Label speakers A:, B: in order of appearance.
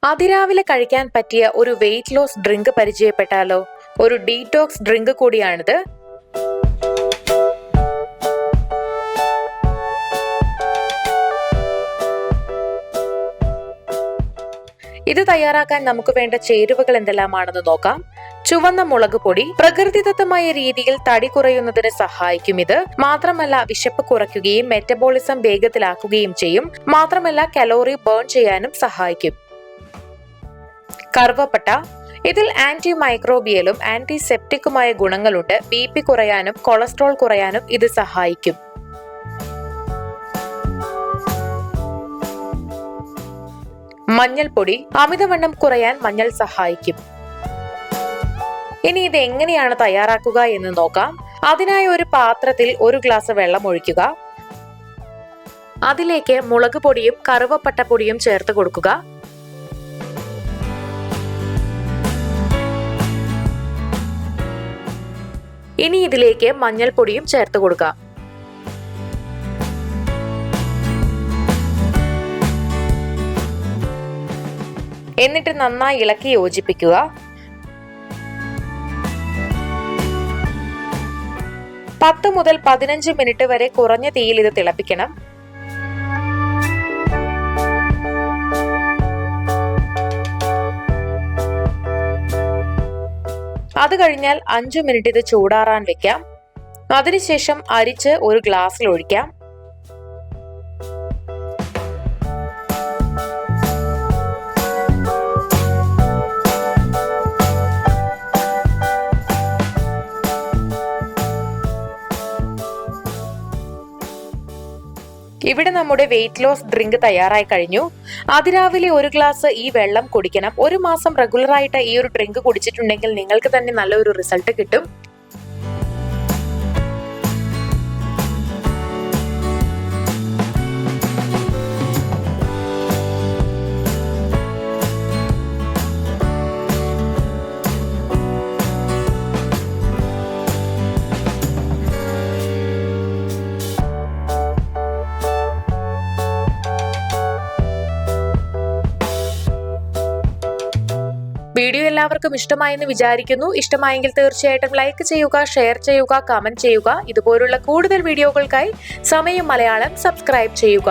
A: അതിരാവിലെ കഴിക്കാൻ പറ്റിയ ഒരു വെയിറ്റ് ലോസ് ഡ്രിങ്ക് പരിചയപ്പെട്ടാലോ? ഒരു ഡീറ്റോക്സ് ഡ്രിങ്ക് കൂടിയാണിത്. ഇത് തയ്യാറാക്കാൻ നമുക്ക് വേണ്ട ചേരുവകൾ എന്തെല്ലാമാണെന്ന് നോക്കാം. ചുവന്ന മുളക് പൊടി പ്രകൃതിദത്തമായ രീതിയിൽ തടി കുറയുന്നതിന് സഹായിക്കും. ഇത് മാത്രമല്ല വിശപ്പ് കുറയ്ക്കുകയും മെറ്റബോളിസം വേഗത്തിലാക്കുകയും ചെയ്യും. മാത്രമല്ല കലോറി ബേൺ ചെയ്യാനും സഹായിക്കും. കറുവപ്പട്ട, ഇതിൽ ആന്റി മൈക്രോബിയലും ആന്റിസെപ്റ്റിക്കുമായ ഗുണങ്ങളുണ്ട്. BP കുറയാനും കൊളസ്ട്രോൾ കുറയാനും ഇത് സഹായിക്കും. മഞ്ഞൾപ്പൊടി, അമിതവണ്ണം കുറയാൻ മഞ്ഞൾ സഹായിക്കും. ഇനി ഇത് എങ്ങനെയാണ് തയ്യാറാക്കുക എന്ന് നോക്കാം. അതിനായി ഒരു പാത്രത്തിൽ 1 ഗ്ലാസ് വെള്ളം ഒഴിക്കുക. അതിലേക്ക് മുളക് പൊടിയും കറുവപ്പട്ട പൊടിയും ചേർത്ത് കൊടുക്കുക. ഇനി ഇതിലേക്ക് മഞ്ഞൾപ്പൊടിയും ചേർത്ത് കൊടുക്കുക. എന്നിട്ട് നന്നായി ഇളക്കി യോജിപ്പിക്കുക. പത്ത് മുതൽ 15 മിനിറ്റ് വരെ കുറഞ്ഞ തീയിൽ ഇത് തിളപ്പിക്കണം. അത് കഴിഞ്ഞാൽ 5 മിനിറ്റ് ഇത് ചൂടാറാൻ വെക്കാം. അതിനുശേഷം അരിച്ച് ഒരു ഗ്ലാസ്സിൽ ഒഴിക്കാം. ഇവിടെ നമ്മുടെ വെയിറ്റ് ലോസ് ഡ്രിങ്ക് തയ്യാറായി കഴിഞ്ഞു. അതിരാവിലെ 1 ഗ്ലാസ് ഈ വെള്ളം കുടിക്കണം. 1 മാസം റെഗുലറായിട്ട് ഈ ഒരു ഡ്രിങ്ക് കുടിച്ചിട്ടുണ്ടെങ്കിൽ നിങ്ങൾക്ക് തന്നെ നല്ലൊരു റിസൾട്ട് കിട്ടും. വീഡിയോ എല്ലാവർക്കും ഇഷ്ടമായെന്ന് വിചാരിക്കുന്നു. ഇഷ്ടമായെങ്കിൽ തീർച്ചയായിട്ടും ലൈക്ക് ചെയ്യുക, ഷെയർ ചെയ്യുക, കമന്റ് ചെയ്യുക. ഇതുപോലുള്ള കൂടുതൽ വീഡിയോകൾക്കായി സമയം മലയാളം സബ്സ്ക്രൈബ് ചെയ്യുക.